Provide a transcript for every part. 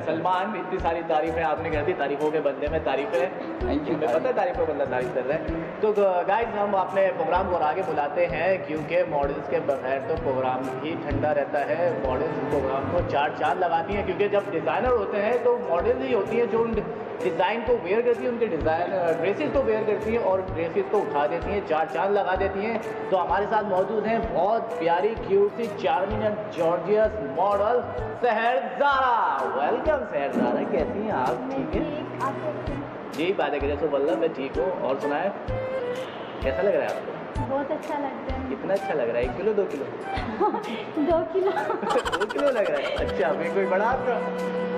सलमान, इतनी सारी तारीफें आपने कर दी, तारीफों के बंदे में तारीफें मैं पता है तारीफों बंदा तारीफ कर रहा है। तो गाइस हम अपने प्रोग्राम को आगे बुलाते हैं क्योंकि मॉडल्स के बगैर तो प्रोग्राम ही ठंडा रहता है। मॉडल्स प्रोग्राम को चार चांद लगाती हैं क्योंकि जब डिज़ाइनर होते हैं तो मॉडल्स ही होती हैं जो उन डिज़ाइन को वेयर करती हैं, उनके डिज़ाइन ड्रेसेस को वेयर करती हैं और ड्रेसेस को उठा देती हैं, चार चांद लगा देती हैं। तो हमारे साथ मौजूद हैं बहुत प्यारी क्यूट सी charming and gorgeous model Sehrzara. Welcome Sehrzara, कैसी हैं आप? ठीक है जी, बातें करें तो वल्लभ मैं ठीक हूँ। और सुनाए कैसा लग रहा है आपको? बहुत अच्छा लग रहा है। कितना अच्छा लग रहा है? 1 किलो 2 किलो? 2 किलो 2 किलो लग रहा है। अच्छा, अभी कोई बड़ा आपका?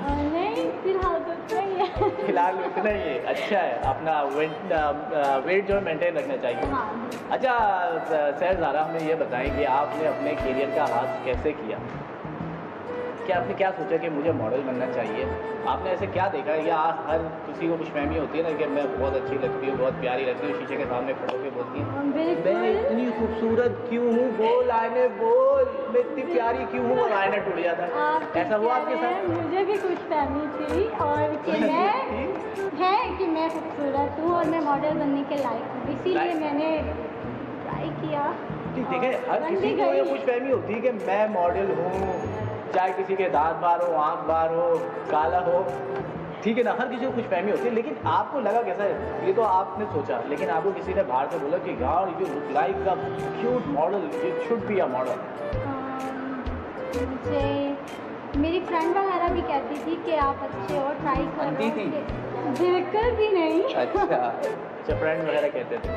नहीं, फिलहाल तो इतना ही है। फिलहाल इतना ही है। अच्छा है, अपना वेट जो है मेंटेन रखना चाहिए। हाँ। अच्छा सहरज़ारा, हमें ये बताएं कि आपने अपने करियर का आगाज़ कैसे किया? क्या आपने क्या सोचा कि मुझे मॉडल बनना चाहिए? आपने ऐसे क्या देखा? या हर किसी को खुशफहमी होती है ना कि मैं बहुत अच्छी लगती हूँ, बहुत प्यारी लगती हूँ, शीशे के सामने खड़े होकर बोलती हूँ मैं इतनी खूबसूरत क्यों हूँ, बोल आईने बोल, मैं इतनी प्यारी क्यों हूँ, और आईना टूट जाता है। ऐसा हुआ आपके साथ? मुझे भी खुशफहमी थी और कि मैं खूबसूरत हूँ और मैं मॉडल बनने के लायक हूँ, इसीलिए मैंने ट्राई किया। देखिए, हर किसी को ये खुशफहमी होती है कि मैं मॉडल हूँ, चाहे किसी के दांत बाहर हो, आँख बाहर हो, काला हो, ठीक है ना, हर किसी को खुशफहमी होती है। लेकिन आपको लगा कैसा है? ये तो आपने सोचा, लेकिन आपको किसी ने बाहर से बोला कि यार you look like a cute model, you should be a model? मुझे मेरी फ्रेंड वगैरह भी कहती थी कि आप अच्छे हो, ट्राई करो। बिल्कुल भी नहीं। अच्छा, फ्रेंड वगैरह कहते थे।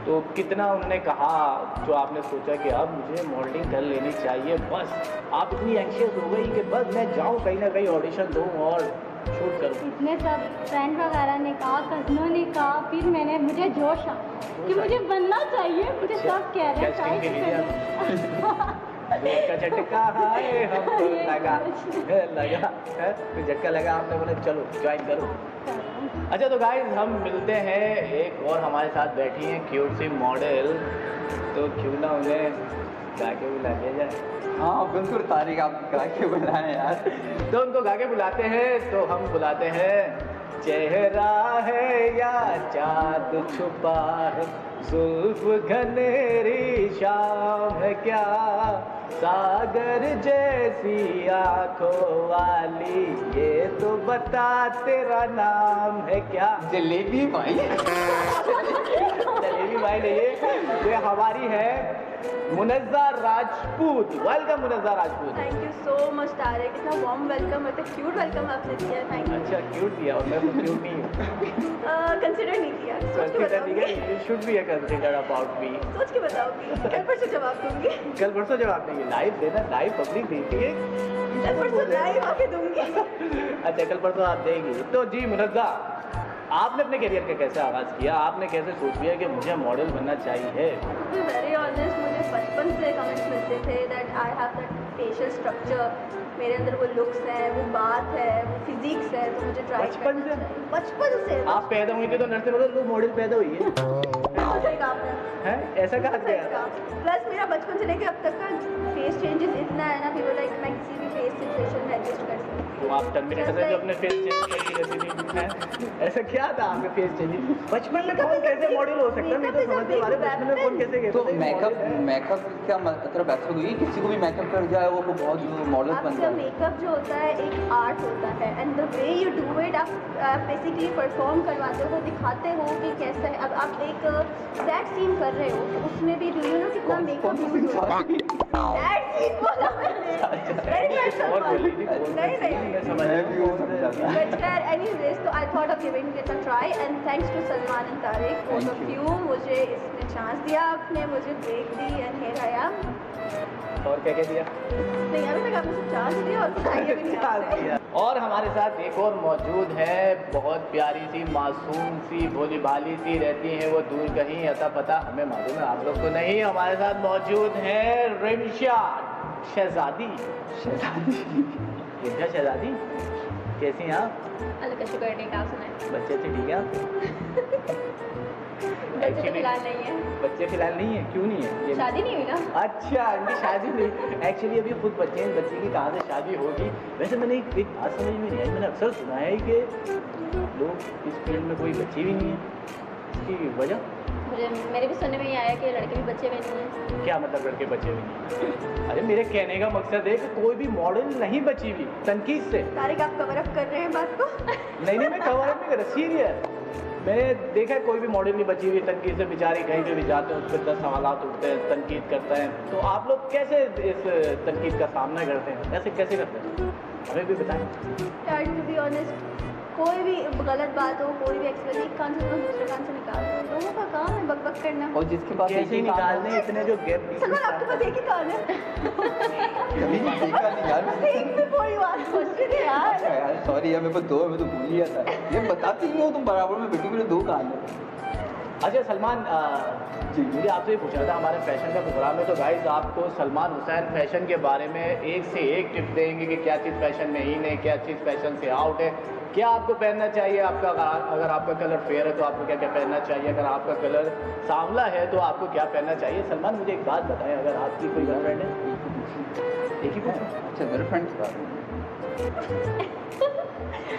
तो कितना उन्होंने कहा जो आपने सोचा कि अब मुझे मॉडलिंग कर लेनी चाहिए, बस आप इतनी एंशियस हो गई कि बस मैं जाऊँ कहीं ना कहीं ऑडिशन दूँ और शूट करूँ? इतने सब फ्रेंड वगैरह ने कहा, कज़नों ने कहा, फिर मुझे जोश आ कि मुझे बनना चाहिए। मुझे सब कह रहे हैं का झटका है हमको लगा है, तो झटका लगा, आपने बोला चलो ज्वाइन करो। अच्छा तो गाइस हम मिलते हैं, एक और हमारे साथ बैठी हैं क्यूट सी मॉडल, तो क्यों ना उन्हें गा के बुला लिया जाए। हाँ बिल्कुल तारीख, आप गा के बुलाएं यार। तो उनको गा के बुलाते हैं, तो हम बुलाते हैं चेहरा है या चाँद छुपा है, जुल्फ घनेरी शाम है क्या, सागर जैसी आँखों वाली, ये तो बता तेरा नाम है क्या? जलेबी भाई। जलेबी भाई नहीं है, ये हमारी है Munazza Rajput. Welcome Munazza Rajput. Thank you so much Tariq, इतना वार्म वेलकम, इतना क्यूट वेलकम आपने दिया, थैंक यू। अच्छा क्यूट दिया, और मैं तो क्यूट नहीं हूँ। कंसिडर नहीं किया, सोच के बताऊंगी। You should be considered about me। सोच के बताऊंगी, कल परसों जवाब दूंगी। कल परसों जवाब देंगे, लाइव देना, लाइव पब्लिक देखती है। कल परसों लाइव आके दूंगी। अच्छा कल परसों आप देंगी। तो जी मुनज़्ज़ा, आपने अपने करियर का कैसे आगाज़ किया? आपने कैसे सोच लिया कि मुझे मॉडल बनना चाहिए? टू बी वेरी ऑनेस्ट, मुझे बचपन से कमेंट्स मिलते थे that I have that facial structure, मेरे अंदर वो लुक्स है, वो बात है, वो फिजिक्स है, तो मुझे ट्राई बचपन से? बचपन से आप पैदा हुई थी तो नर्सरी में तो मॉडल पैदा हुई है। सही कहा आपने। हैं? ऐसा कहा गया? प्लस मेरा बचपन से लेकर अब तक का फेस चेंजेस इतना है ना, पीपल लाइक मैं किसी भी फेस सिचुएशन में एडजस्ट कर सकती हूँ। तो आप टर्मिनेटर से जो अपने फेस चेंज करती रहती थी, ऐसा क्या था आपके फेस चेंज? बचपन में कौन कैसे मॉडल हो सकता है? मैं तो समझते बारे बचपन में कौन कैसे गया? तो मेकअप क्या मतलब ऐसा हुई किसी को भी मेकअप कर जाए वो बहुत मॉडल बन आपका जाए? मेकअप जो होता है एक आर्ट होता है, and the way you do it, आप बेसिकली परफॉर्म करवाते हो, दिखाते हो कि कैसा है। अब आप एक सैड सीन कर रहे हो तो उसमें भी डू यू नो कितना मेकअप यूज होता है? सैड सीन बोला मैंने, नहीं बट एनीवेज, तो I thought of giving it a try, and thanks to Salman and Tariq both of you, मुझे इसमें चांस दिया, आपने मुझे ब्रेक दी, एंड हियर आई एम। और क्या दिया? नहीं अभी तक आपने सिर्फ चांस दिया और कुछ आइडिया भी नहीं आपसे। और हमारे साथ एक और मौजूद है, बहुत प्यारी सी, मासूम सी, भोली भाली सी, रहती हैं वो दूर कहीं, अता पता हमें मालूम है, आप लोग को नहीं। हमारे साथ मौजूद है रिमशा शहजादी। रिमशा शहजादी, कैसी हैं आप? अल्लाह का शुक्र है, आप सुनाएं। बच्चे अच्छे ठीक है आपके? बच्चे तो फिलहाल नहीं है। बच्चे फिलहाल नहीं है, क्यों नहीं है? शादी नहीं हुई ना। अच्छा, इनकी शादी नहीं। एक्चुअली अभी खुद बच्चे हैं, बच्चे की कहाँ से शादी होगी? वैसे मैंने एक बात समझ में नहीं आई, मैंने अक्सर सुना है कि लोग इस फील्ड में कोई बच्चे भी नहीं है, इसकी वजह? मुझे मेरे भी सुनने में ही आया कि लड़के भी बच्चे भी नहीं हैं। क्या मतलब लड़के बचे भी नहीं? अरे मेरे कहने का मकसद है कि कोई भी मॉडल नहीं बची हुई तनकीद से। तारिक, आप कवर अप कर रहे हैं बात को? नहीं नहीं, मैं कवर अप नहीं कर रहा, सीरियस। मैंने देखा है कोई भी मॉडल नहीं बची हुई तनकीद से, बेचारी कहीं पे भी जाते हैं उस पर 10 सवालात उठते हैं, तनकीद करते हैं। तो आप लोग कैसे इस तनकीद का सामना करते हैं, ऐसे कैसे करते हैं, हमें भी बताएं। यार टू बी ऑनेस्ट, कोई भी गलत बात हो, कोई भी एक्सप्रेशन एक कान से तो दूसरे कान से निकाल दो। लोगों का काम है बक बक करना। और जिसके पास कैसे ही निकालने इतने जो गैप सर आपके पास एक ही कान है। कभी देखा नहीं यार मैंने। एक भी पूरी बात सोच रही थी यार। अच्छा यार सॉरी यार, मेरे पास 2 है, मैं तो भूल गया था। ये बताती क्यों तुम बराबर में बेटी, मेरे 2 कान है। अच्छा सलमान जी, मुझे आपसे ये पूछना था, हमारे फैशन का प्रोग्राम है तो गाइस आपको सलमान हुसैन फैशन के बारे में एक से एक टिप देंगे कि क्या चीज़ फैशन में इन है, क्या चीज़ फैशन से आउट है, क्या आपको पहनना चाहिए। आपका अगर आपका कलर फेयर है तो आपको क्या क्या पहनना चाहिए, अगर आपका कलर सांवला है तो आपको क्या पहनना चाहिए। सलमान मुझे एक बात बताएं, अगर आपकी कोई गर्लफ्रेंड है? एक ही पूछो। अच्छा गर्लफ्रेंड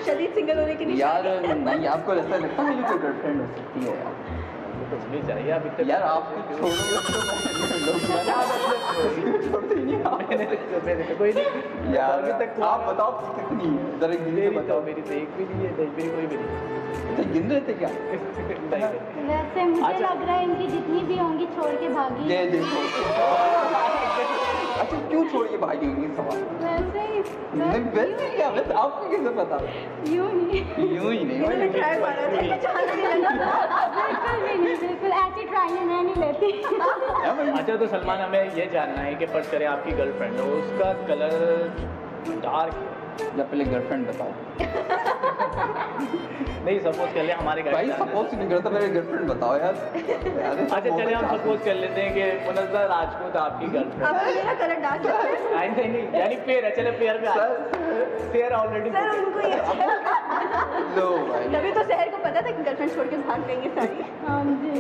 शदीद सिंगल होने के यार नहीं, आपको ऐसा लगता है मुझे कोई गर्लफ्रेंड हो सकती है यार? कुछ भी चाहिए आप इतने यार आपको छोड़ते ही नहीं आप। मैंने तो कोई नहीं यार अभी तक आप बताओ कितनी है, जरा गिन के मेरी तो बताओ। मेरी तो एक भी नहीं है, दस भी कोई भी नहीं। तो गिन रहे थे क्या? नहीं। वैसे मुझे अच्छा। लग रहा है इनकी जितनी भी होंगी छोड़ के भागी। ये देखो। अच्छा क्यों छोड़ के भागी होंगी सवाल? वैसे ही नहीं वैसे क्या, वैसे आपको कैसे पता? यूं नहीं, यूं ही नहीं मैंने ट्राई मारा था, इसमें चांस नहीं लगा। बिल्कुल भी नहीं, बिल्कुल ऐसी ट्राई मैं नहीं लेती। अच्छा तो सलमान हमें ये जानना है कि फर्स्ट करें आपकी गर्लफ्रेंड हो, उसका कलर डार्क या पहले गर्लफ्रेंड बताओ। नहीं, सपोज कर ले हमारे घर भाई सपोज नहीं करता, मेरे गर्लफ्रेंड बताओ यार। अच्छा चलिए हम सपोज कर लेते हैं कि मुनज़्ज़ा राजपूत आपकी गर्लफ्रेंड। आपको मेरा कलर डार्क लगता है? नहीं नहीं, यानी फेयर है, चले फेयर में फेयर ऑलरेडी। सर उनको ये लो भाई। तभी तो शहर को पता था कि गर्लफ्रेंड छोड़ के भाग गई है सारी। हाँ जी।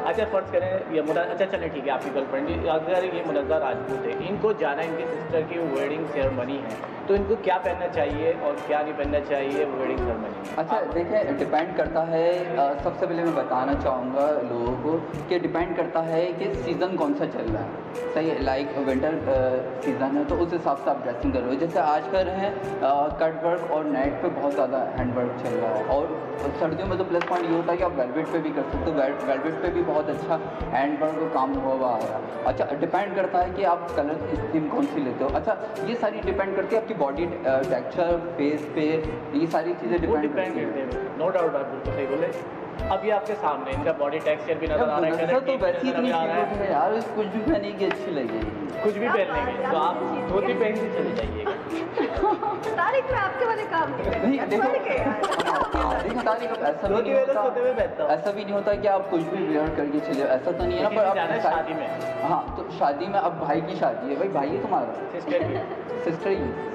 अच्छा फर्ज करें ये अच्छा चलें ठीक है, आपकी गर्लफ्रेंड अगर ये मुनज़्ज़ा राजपूत है, इनको जाना इनकी सिस्टर की वेडिंग सेरेमनी है, तो इनको क्या पहनना चाहिए और क्या नहीं पहनना चाहिए वेडिंग सेरेमनी में? अच्छा देखिए डिपेंड करता है, सबसे पहले मैं बताना चाहूँगा लोगों को कि डिपेंड करता है कि सीज़न कौन सा चल रहा है। सही है, लाइक विंटर सीज़न है तो उस हिसाब से आप ड्रेसिंग करो। जैसे आजकल है कट वर्क और नेट पे बहुत ज़्यादा हैंड वर्क चल रहा है, और सर्दियों में तो प्लस पॉइंट ये होता है कि आप वेलवेट पे भी कर सकते हो। वेलवेट पे भी बहुत अच्छा हैंड वर्क का काम हुआ आ रहा है। अच्छा डिपेंड करता है कि आप कलर की थीम कौन सी लेते हो। अच्छा ये सारी डिपेंड करती है आपकी बॉडी टेक्सचर, फेस पे, ये सारी चीज़ें डिपेंड करती हैं। नो डाउट आप बिल्कुल सही बोले। अब ये आपके सामने इनका बॉडी टेक्सचर भी नजर आ रहा है, तो वैसे इतनी आ रहा cute है यार, कुछ भी पहनने की अच्छी लगेगी। कुछ भी पहन लेंगे तो आप धोती पहन के चले जाइएगा। तारिक मैं आपके वाले काम नहीं देखो देखो तारिक ऐसा भी धोती नहीं में तो होता, सोते हुए बैठता हूँ। ऐसा भी नहीं होता कि आप कुछ भी वेयर करके चले, ऐसा तो नहीं है ना। लेकिन पर आप जाना है शादी में। हाँ तो शादी में अब भाई की शादी है, भाई भाई है तुम्हारा, सिस्टर की सिस्टर ही।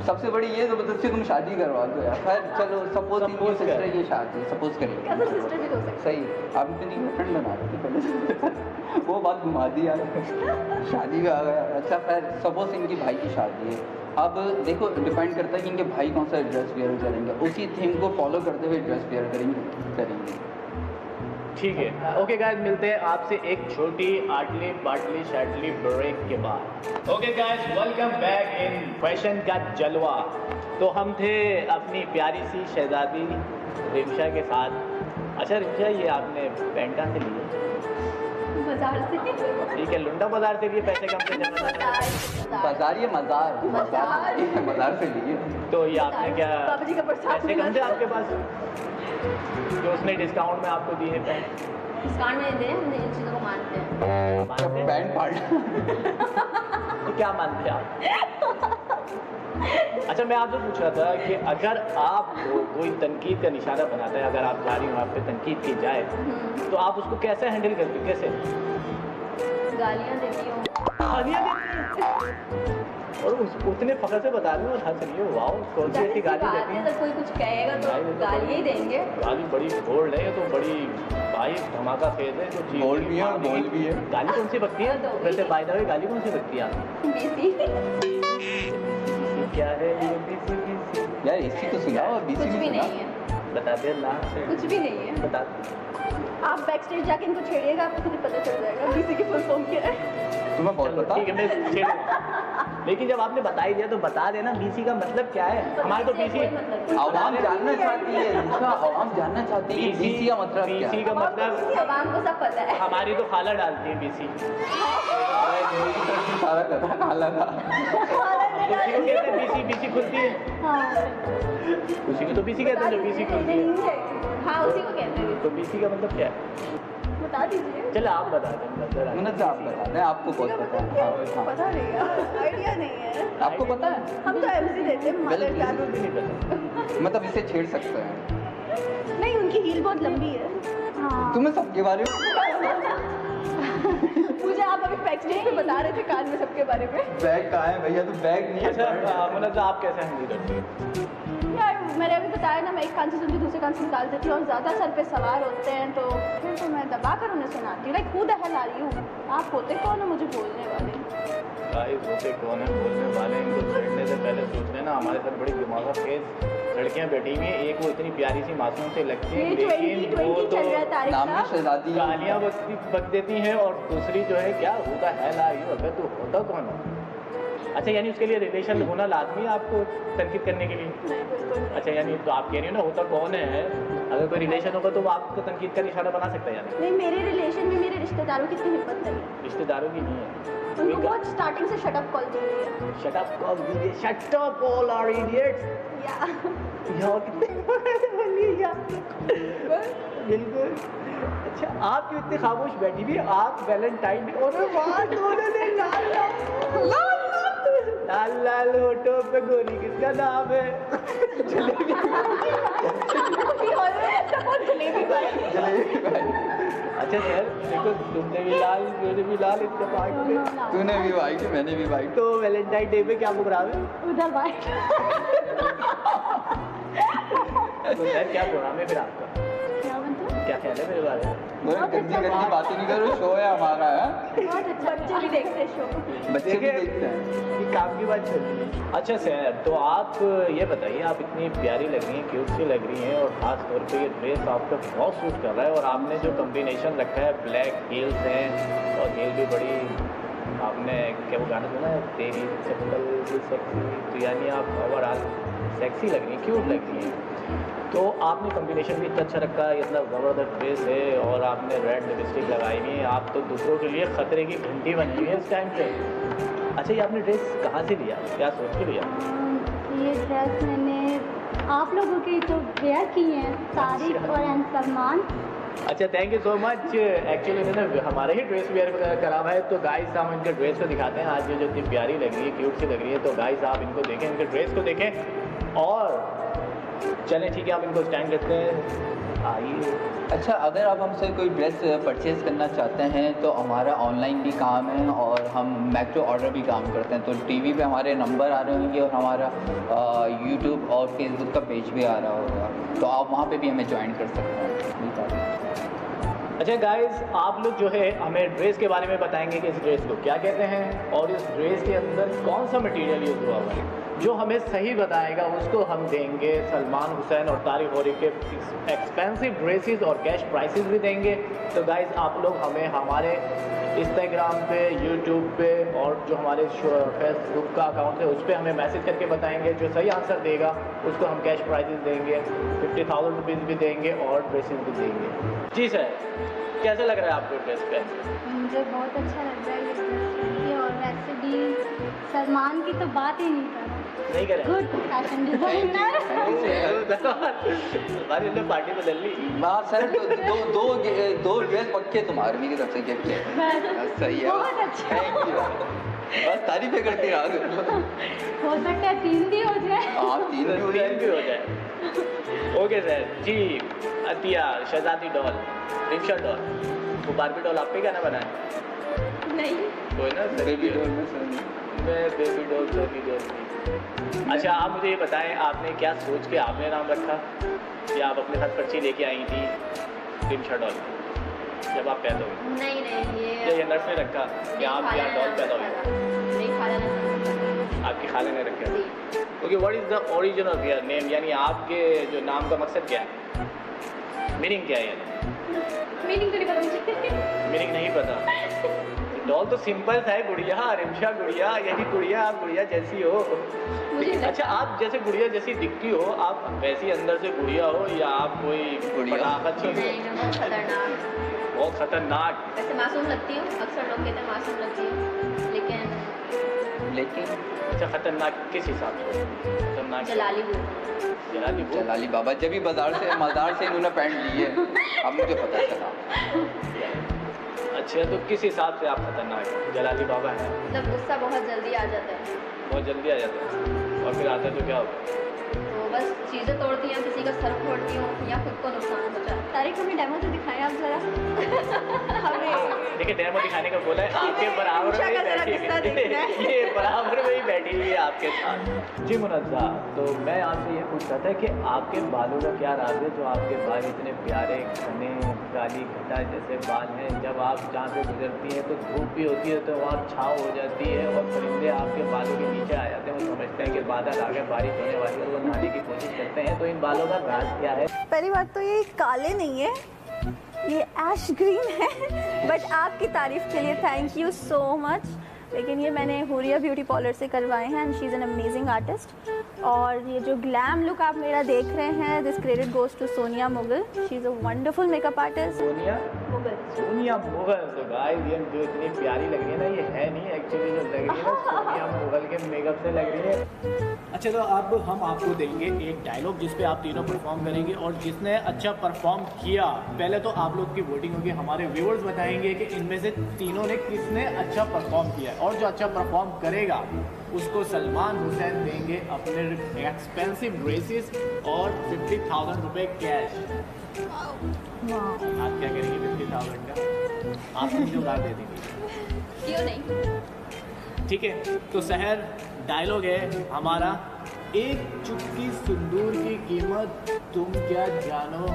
सबसे बड़ी ये ज़बरदस्ती तुम शादी करवा दो यार। खैर चलो सपोज इनकी सिस्टर की शादी, सपोज करिए कैसा सिस्टर भी हो सकता सही। आप इतनी गर्लफ्रेंड बना रहे थे पहले वो बात घुमा दी यार, शादी में आ गया। अच्छा खैर सपोज इनकी भाई की शादी है। अब देखो डिपेंड करता है कि इनके भाई कौन सा ड्रेस वेयर करेंगे, उसी थीम को फॉलो करते हुए ड्रेस वेयर करेंगे। ठीक है, ओके गाइस मिलते हैं आपसे एक छोटी आटली पाटली शाटली ब्रेक के बाद। Okay guys welcome back in fashion का जलवा। तो हम थे अपनी प्यारी सी शहजादी रिमशा के साथ। अच्छा रिमशा ये आपने पैंट कहाँ से ली है? है बाजार से। ठीक है, लुंडा बाजार से लिए, पैसे कम से ज़्यादा। बाजार ये मज़ार मज़ार से लिए। तो ये आपने क्या बाबा जी का प्रसाद पैसे कम थे आपके पास जो उसने डिस्काउंट में आपको दिए पैंट? डिस्काउंट में दे, हम इन चीज़ों को मानते हैं। मानते हैं? पैंट पार्ट तो क्या मानते हैं आप? अच्छा मैं आपसे पूछ रहा था कि अगर आपको कोई तनकीद का निशाना बनाता है, अगर आप जा रही हो आप पे तनकीद की जाए तो आप उसको कैसे हैंडल करते हो? कैसे गालियाँ देती हूँ। गालियाँ देती हैं? और उतने फखर से बता रही हूँ और हंस रही हो। वाओ, कौन सी ऐसी गाली देती है? कोई कुछ कहेगा तो गाली ही देंगे। गाली बड़ी बोल्ड है, ये तो बड़ी भाई धमाका फेज है। जो चीज़ बोल्ड भी है और बोल्ड भी है। गाली कौन सी बकती है वैसे? बाय द वे गाली कौन सी बकती है आप? बीसी क्या है ये बीसी? यार इसी को सुनाओ और बीसी कुछ भी नहीं है, बताते हैं ना, कुछ भी नहीं है। बता। आप बैक स्टेज जाके इनको छेड़िएगा, आपको खुद पता चल जाएगा बीसी की फुल फॉर्म क्या है। तुम्हें बहुत चलो पता। ठीक है, मैं छेड़ूंगा। लेकिन जब आपने बता ही दिया तो बता देना बीसी का मतलब क्या है। हमारे तो बीसी आवाम जानना चाहती है, दूसरा आवाम जानना चाहती है कि बीसी का मतलब क्या बीसी है। का मतलब आवाम को सब पता है। हमारी तो खाला डालती है बीसी। सारा कथा काला था। उसी को कहते हैं बीसी, बीसी खुलती है। हाँ उसी को तो बीसी कहते हैं जो बीसी खुलती है। हाँ उसी को कहते हैं। तो बीसी का मतलब क्या है? बता दीजिए। चलो आप बता दें मतलब। मतलब आप बता दें, आपको बहुत पता है। हाँ, हाँ। पता नहीं है, आइडिया नहीं है। आपको पता है? हम तो एमसी देते हैं मदर जान। भी नहीं पता। मतलब इसे छेड़ सकते हैं। नहीं, उनकी हील बहुत लंबी है। हाँ तुम्हें सबके बारे में मुझे आप अभी बैक स्टेज पे बता रहे थे कान में सबके बारे में। बैग कहाँ है भैया? तो बैग नहीं है। अच्छा मतलब आप कैसे हैंडल करते हैं? यार मैंने अभी बताया ना, मैं एक कान से सुनती दूसरे कान से निकाल देती हूँ और ज़्यादा सर पे सवार होते हैं तो फिर तो मैं दबा कर उन्हें सुनाती हूँ। लाइक खुद हल आ रही हूँ। आप होते कौन है मुझे बोलने वाले? गाइस होते कौन है बोलने वाले? इनको छेड़ने से पहले सोच लेना हमारे साथ बड़ी दिमाग तेज लड़कियां बैठी हुई हैं। एक वो इतनी प्यारी सी मासूम से लगती है, ये लेकिन 2020 वो तो चल रहा है तारीख नाम साहब। शहजादी गालियां बक देती हैं और दूसरी जो है क्या होता है ला यू अगर तू होता कौन है? अच्छा यानी उसके लिए रिलेशन होना लाजमी है आपको तनकीद करने के लिए? नहीं, बिल्कुल नहीं। अच्छा यानी तो आप कह रही हो ना होता कौन है, अगर कोई रिलेशन होगा तो वो आपको तनकीद का निशाना बना सकता है यानी? नहीं, मेरे रिलेशन में मेरे रिश्तेदारों की इतनी हिम्मत नहीं है। रिश्तेदारों की नहीं है। उनको बहुत स्टार्टिंग से शट अप कॉल दी है। शट अप कॉल दीजिए, shut up all are idiots. या यहाँ कितने बोलिए यार। बिल्कुल। अच्छा आप क्यों इतने खामोश बैठी हुई? आप वैलेंटाइन डे और वाह दोनों ने लाल लाल लाल होठों पे गोरी किसका नाम है? जलेबी। अभी और ऐसा कौन जलेबी भाई? अच्छा सर देखो तुमने भी लाल मैंने भी लाल इत्तेफाक पे। तूने भी वाइट मैंने भी वाइट। तो वैलेंटाइन डे पे क्या प्रोग्राम है? उधर भाई तो सर क्या प्रोग्राम है फिर आपका? क्या मतलब? क्या ख्याल है मेरे बारे में? गंदी गंदी बातें नहीं करो, शो है हमारा है। बहुत अच्छा बच्चे भी देखते हैं शो। बच्चे भी देखते हैं। ये काम की बात चल रही है। अच्छा सर तो आप ये बताइए, आप इतनी प्यारी लग रही हैं, क्यूट सी लग रही हैं और ख़ास तौर पे ये ड्रेस आप पे बहुत सूट कर रहा है और आपने जो कॉम्बिनेशन रखा है ब्लैक हील्स हैं और हील भी बड़ी, आपने क्या वो गाना सुना है तेरी चप्पल भी सेक्सी, तो यानी आप ओवरऑल सेक्सी लग रही हैं, क्यूट लग रही हैं। तो आपने कॉम्बिनेशन भी इतना अच्छा रखा है, इतना ज़बरदस्त ड्रेस है और आपने रेड लिपस्टिक लगाई हुई है, आप तो दूसरों के लिए ख़तरे की घंटी बनी हुई है इस टाइम पे। अच्छा ये आपने ड्रेस कहाँ से लिया, क्या सोच के लिया? ये ड्रेस मैंने आप लोगों की जो वेयर की हैं, तारिक और सलमान। अच्छा thank you so much. Actually इन्होंने हमारे ही ड्रेस वेयर करा हुआ है तो गाइस हम इनके ड्रेस को दिखाते हैं। आज ये जो इतनी प्यारी लग रही है, क्यूट सी लग रही है, तो गाइस आप इनको देखें, इनके ड्रेस को देखें और चलें ठीक है आप इनको स्टैंड करते हैं, आइए। अच्छा अगर आप हमसे कोई ड्रेस परचेज़ करना चाहते हैं तो हमारा ऑनलाइन भी काम है और हम मैक टू ऑर्डर भी काम करते हैं। तो टीवी पे हमारे नंबर आ रहे होंगे और हमारा यूट्यूब और फेसबुक का पेज भी आ रहा होगा, तो आप वहाँ पे भी हमें ज्वाइन कर सकते हैं। अच्छा गाइस आप लोग जो है हमें ड्रेस के बारे में बताएंगे कि इस ड्रेस को क्या कहते हैं और इस ड्रेस के अंदर कौन सा मटेरियल यूज़ हुआ हुआ है। जो हमें सही बताएगा उसको हम देंगे सलमान हुसैन और तारिक होरी के एक्सपेंसिव ड्रेसेस और कैश प्राइसेस भी देंगे। तो गाइस आप लोग हमें हमारे इंस्टाग्राम पे, यूट्यूब पे और जो हमारे फेसबुक का अकाउंट है उस पर हमें मैसेज करके बताएंगे। जो सही आंसर देगा उसको हम कैश प्राइजेस देंगे, 50,000 रुपीज़ भी देंगे और ड्रेसेस भी देंगे। जी सर कैसा लग रहा है आपको ड्रेस पे? मुझे बहुत अच्छा लग रहा है ये ड्रेस और वैसे भी सलमान की तो बात ही नहीं कर नहीं करें गुड फैशन डिजाइनर। हमारी हमने पार्टी बदल ली। वाह सर, दो ड्रेस पक्के तुम्हारे भी की तरफ से गिफ्ट है। सही है, बहुत अच्छा। Thank you. बस तारीफें करती रहा करो। हो सकता है 3 भी हो जाए। हाँ 3 भी हो तीन भी जाए। हो जाए। ओके सर जी। अतिया, शहजादी डॉल, रिक्शा डॉल, वो बारबी डॉल आप पे क्या ना बनाए? नहीं कोई ना बेबी डॉल में सनी। मैं बेबी डॉल सनी डॉल नहीं। अच्छा आप मुझे ये बताएं, आपने क्या सोच के आपने नाम रखा, या आप अपने साथ पर्ची लेके आई थी रिमशा डॉल जब आप पैदा हुई? नहीं ये नर्स ने रखा कि आप यहाँ डॉल पैदा हुई? नहीं, खाला ने आपकी खाले ने रखा। Okay, what is the origin of your name, यानी आपके जो नाम का मकसद क्या है, मीनिंग क्या है? मीनिंग तो नहीं पता मुझे। मीनिंग नहीं पता? डॉल तो सिंपल सा है, गुड़िया, रिमशा गुड़िया, यही गुड़िया, आप गुड़िया जैसी हो। मुझे अच्छा आप जैसे गुड़िया जैसी दिखती हो, आप वैसी अंदर से गुड़िया हो या आप कोई पटाखा चीज हो? नहीं, मैं बहुत खतरनाक, बहुत खतरनाक। वैसे मासूम लगती हूँ, अक्सर लोग कहते हैं मासूम लगती हूँ, लेकिन अच्छा खतरनाक किस हिसाब से? खतरनाक जलाली हूँ। जलाली वो? जलाली बाबा जब भी मज़ार से इन्होंने पैंट ली है, अब मुझे पता चला। अच्छा तो किस हिसाब से आप खतरनाक हैं? जलाली बाबा है, मतलब गुस्सा बहुत जल्दी आ जाता है, बहुत जल्दी आ जाता है, और फिर आता है तो क्या होता है? तो बस चीज़ें तोड़ती हैं, किसी का सर फोड़ती हूँ या खुद को नुकसान पहुँचाती। तारीख हमें डेमो तो दिखाएं आप जरा। हमें देखिए डेमो दिखाने का बोला है, आपके बराबर में ही बैठी हुई है, ये बराबर में ही बैठी हुई है आपके साथ। जी मुनज़्ज़ा, तो मैं आपसे ये पूछ रहा था कि आपके बालों का क्या राज है, जो आपके बाल इतने प्यारे घने काली घटा जैसे बाल हैं, जब आप जहाँ से गुजरती हैं तो धूप भी होती है तो वहाँ छाँव हो जाती है और परिंदे आपके बालों के नीचे आ जाते हैं, वो समझते हैं कि बादल आ गए, बारिश होने वाली है, वो नहाने की कोशिश करते हैं, तो इन बालों का राज क्या है? पहली बात तो ये काले नहीं है, ये ऐश ग्रीन है, बट आपकी तारीफ के लिए थैंक यू सो मच। लेकिन ये मैंने हुरिया ब्यूटी पार्लर से करवाए हैं and she is an amazing artist. और ये जो ग्लैम लुक आप मेरा देख रहे हैं, this credit goes to Sonia Mughal, she is a wonderful makeup artist. Sonia Mughal, Sonia Mughal. तो गाइस ये जो इतनी प्यारी लग रही है ना, ये है नहीं एक्चुअली, जो लग रही है ना सोनिया मुगल के मेकअप से लग रही है। अच्छा तो अब हम आपको देंगे एक डायलॉग जिस पे आप तीनों परफॉर्म करेंगे, और जिसने अच्छा परफॉर्म किया, पहले तो आप लोग की वोटिंग होगी, हमारे व्यूअर्स बताएंगे कि इनमें से तीनों ने किसने अच्छा परफॉर्म किया है, और जो अच्छा परफॉर्म करेगा उसको सलमान हुसैन देंगे अपने एक्सपेंसिव ड्रेसेस और 50,000 रुपये कैश। आप क्या करेंगे 50,000 का? आप मुझे उधार दे देंगे? क्यों नहीं? ठीक है, तो शहर डायलॉग है हमारा, एक चुटकी सिंदूर की कीमत तुम क्या जानो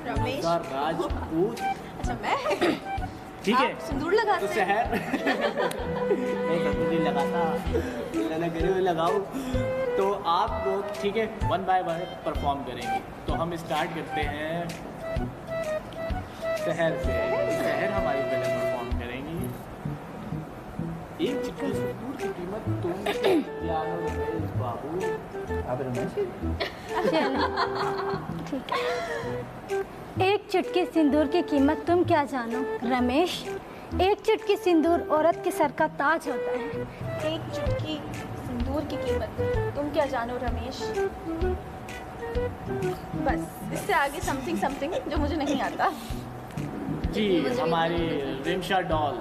रमेश राजपूत। अच्छा मैं ठीक है, आप सिंदूर लगाते तो शहर नहीं सिंदूर नहीं लगाता, लगा करे हुए लगाओ। तो आप लोग ठीक है 1 बाय 1 परफॉर्म करेंगे। तो हम स्टार्ट करते हैं शहर से। शहर हमारी पहले परफॉर्म करेंगी। एक चुटकी सिंदूर की कीमत तुम जानो रमेश बाबू। अब रमेश चलो ठीक है। एक चुटकी सिंदूर की कीमत तुम क्या जानो रमेश, एक चुटकी सिंदूर औरत के सर का ताज होता है। एक चुटकी सिंदूर की कीमत तुम क्या जानो रमेश। बस इससे आगे समथिंग समथिंग जो मुझे नहीं आता। जी हमारी रिमशा डॉल,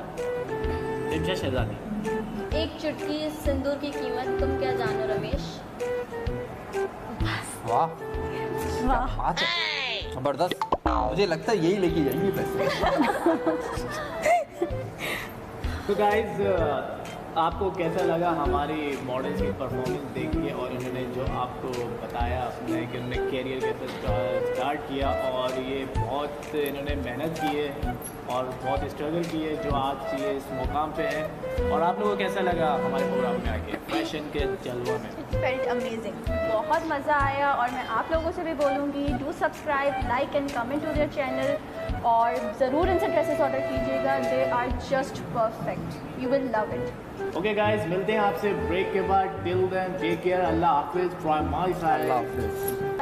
रिमशा शहजादी। एक चुटकी सिंदूर की कीमत तुम क्या जानो रमेश। वाह वाह, जबरदस्त, मुझे लगता है यही लेके जाएंगे पैसे। तो गाइज आपको कैसा लगा हमारी मॉडल्स की परफॉर्मेंस देख के, और इन्होंने जो आपको बताया अपने कि उन्होंने कैरियर कैसे स्टार्ट किया, और ये बहुत इन्होंने मेहनत की है और बहुत स्ट्रगल की है जो आज ये इस मुकाम पे है। और आप लोगों को कैसा लगा हमारे प्रोग्राम में आके फैशन के जलवा में? फेल्ट अमेजिंग, बहुत मज़ा आया। और मैं आप लोगों से भी बोलूँगी do subscribe, like and comment to their channel, और ज़रूर इनसे ड्रेसेस ऑर्डर कीजिएगा, they are just perfect, you will love it. Okay guys, मिलते हैं आपसे ब्रेक के बाद। टिल देन टेक केयर, अल्लाह हाफिज़ फ्रॉम माय साइड। अल्लाह हाफिज़।